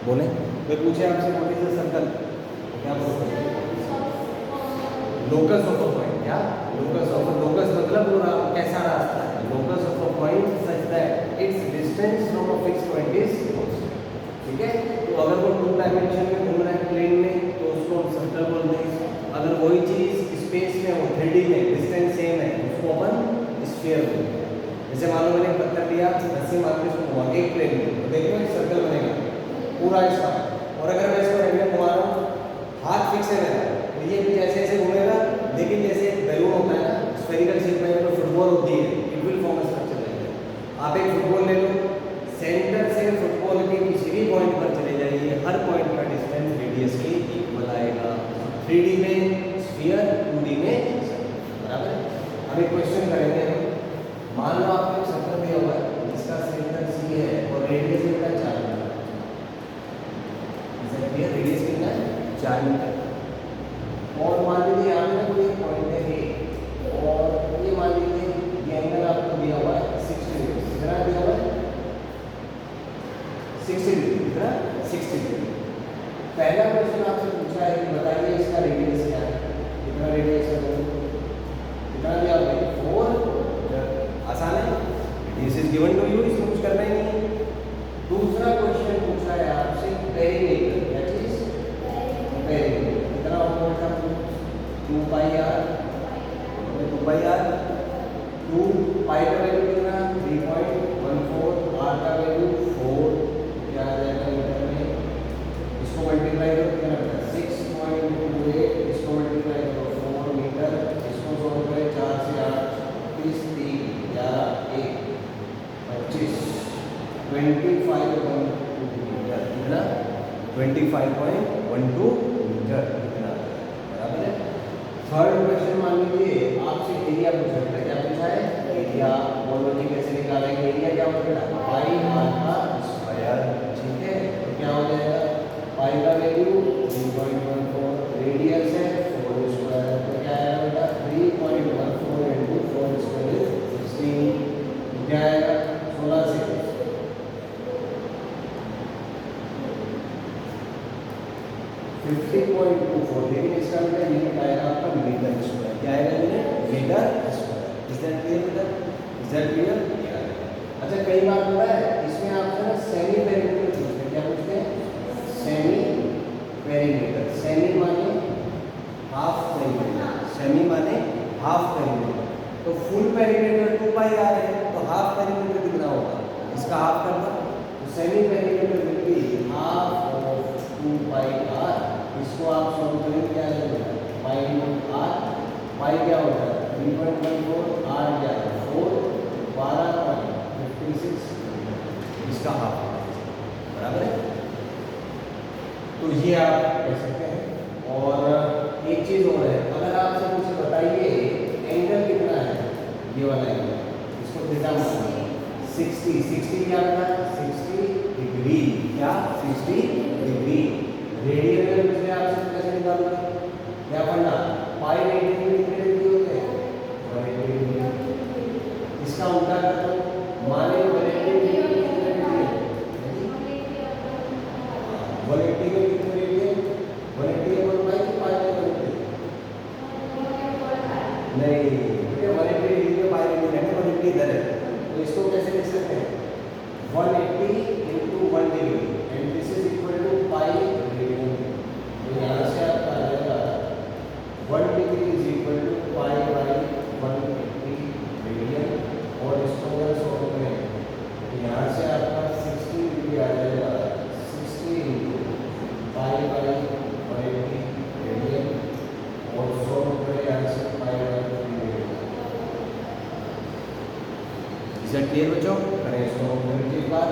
बोले कोई पूछे आपसे व्हाट इज द सर्कल, क्या बोलोगे? लोकस ऑफ अ पॉइंट, क्या लोकस मतलब कैसा रास्ता है, locus of a point such that it's distance from a fixed point is constant. ठीक है, तो अगर वो 2 डायमेंशन में घूम रहा है प्लेन में तो उसको हम सर्कल बोलते हैं। अगर वही चीज स्पेस में हो 3D में डिस्टेंस सेम है उसको अपन स्फीयर बोलते हैं। जैसे मान लो मैंने एक पत्थर लिया, रस्सी मार के उसको घुमा के एक प्लेन में, तो देखो एक सर्कल बनेगा पूरा इसका। और अगर मैं इसको रैंडम घुमा रहा हूँ, हाथ फिक्स है मेरा, तो ये भी ऐसे ऐसे घूमेगा, लेकिन जैसे बैलून होता है ना स्फेरिकल शेप में, जो फुटबॉल होती है it will form a structure like that. आप एक फुटबॉल ले लो, सेंटर से फुटबॉल के किसी भी पॉइंट पर चले जाइए, हर पॉइंट का डिस्टेंस रेडियस के इक्वल आएगा। 3D में स्फीयर, 2D में सर्कल, बराबर है। अब एक क्वेश्चन करेंगे हम, मान लो आपको एक सर्कल दिया हुआ है जिसका सेंटर C है और रेडियस कितना 4 मीटर है, रेडियस कितना है 4 मीटर। और मान लीजिए यहाँ पे कोई पॉइंट है A, और ये मान लीजिए ये एंगल आपको दिया हुआ है 60 डिग्री, कितना दिया हुआ है 60 डिग्री, कितना 60 डिग्री। पहला क्वेश्चन आपसे पूछा है कि बताइए इसका रेडियस क्या है, कितना रेडियस है, कितना दिया हुआ है 4। आसान है, radius is given to you, इसमें कुछ करना ही नहीं है। दूसरा क्वेश्चन पूछा है आपसे पेरीमीटर, दैट इज पेरीमीटर, कितना होगा 2 पाई r, 2 पाई r, 2 पाई का वैल्यू कितना 3.14, r का वैल्यू 4, क्या आ जाएगा मीटर में, इसको मल्टीप्लाई करो कितना बचा 6.28, इसको मल्टीप्लाई करो 4 मीटर, इसको सॉल्व करें 4 से 8 30 3 11 1 25 25.12 मीटर, कितना 25.12 मीटर, कितना, बराबर है। थर्ड क्वेश्चन मान लीजिए आपसे एरिया पूछा है, क्या पूछा है एरिया, बोलो जी कैसे निकालेंगे एरिया, क्या होगा पाई r का स्क्वायर। ठीक है, तो क्या हो जाएगा पाई का वैल्यू 3.14, रेडियस है 4 स्क्वायर, तो क्या आएगा बेटा 3.14 into 4 स्क्वायर इज 16, क्या आएगा 16 से 50.24, लेकिन इसका बेटा यूनिट आएगा आपका मीटर स्क्वायर, क्या आएगा unit metre square. Is that clear बेटा, इज दैट क्लियर? अच्छा कई बार होता है इसमें आपसे ना सेमी पेरीमीटर पूछते हैं, क्या पूछते हैं सेमी पेरीमीटर, सेमी माने हाफ पेरीमीटर, सेमी माने हाफ पेरीमीटर, तो फुल पेरीमीटर 2 पाई r है, तो हाफ पेरीमीटर कितना होगा, इसका हाफ कर दो, तो semi perimeter will be half of 2 pi r, इसको आप सॉल्व करेंगे क्या आएगा पाई इंटू r, पाई क्या होता है 3.14, r क्या है 4, 12.56, इसका हाफ, बराबर है। तो ये आप कह सकते हैं। और एक चीज और है, अगर आपसे कुछ बताइए एंगल कितना है, ये वाला एंगल, इसको थीटा मानना है 60 क्या होता है 60 डिग्री, क्या 60 डिग्री। रेडियन में मुझे आपसे कैसे निकालोगे, क्या पढ़ना पाई 90 डिग्री कितने डिग्री होते हैं 180 डिग्री, इसका उल्टा कर दो, माने 180 डिग्री कितने डिग्री है 180 में कितने डिग्री है 180 है 1 पाई की पाई में 180 नहीं, ठीक है 180 डिग्री में पाई डिग्री है 180 इधर है, तो इसको कैसे लिख सकते हैं 180 into 1 degree and this is equal to pi radian, तो यहाँ से आपका आ जाएगा 1 degree is equal to pi by 180 radian, और इसको अगर सॉल्व करें तो यहाँ से आपका 60 डिग्री आ जाएगा 60 into पाई बाई 180 रेडियन, और सॉल्व करें यहाँ से pi by 3 radian. Is that clear बच्चों? करें इसको एक बार।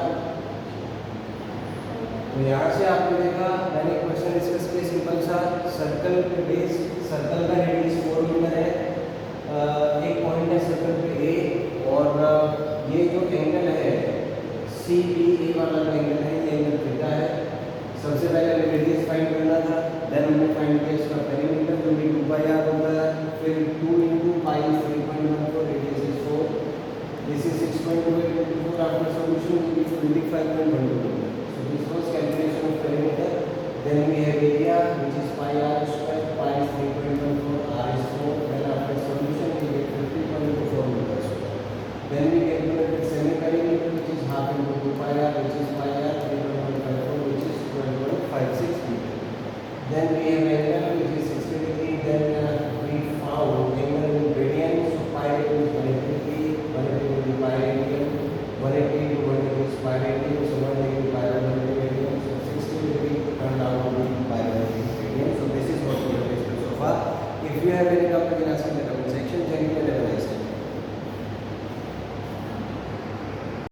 तो यहाँ से आपने देखा मैंने क्वेश्चन डिस्कस किया सिंपल सा, सर्कल पे बेस, सर्कल का रेडियस 4 मीटर है, एक पॉइंट है सर्कल पे ए, और ये जो एंगल है सी बी ए वाला जो एंगल है ये एंगल थीटा है। सबसे पहले हमें रेडियस फाइंड करना था, देन हमने फाइंड किया इसका पेरीमीटर जो भी 2 पाई r होता है, फिर 2 into pi 3.14, radius is 4, this is 6.28 into 4, after solution will be 25.12, so this was calculation of Then we have angle which is 60 degree. Then we found angle in radians. So pi radian is 180 degree. 180 will be pi radian. 180 to 180 is pi radian. So 180 pi 180 radian. So 60 degree turned out to be pi 180 radian. So this is what we have discussed so far. If you have any doubt, you can ask me.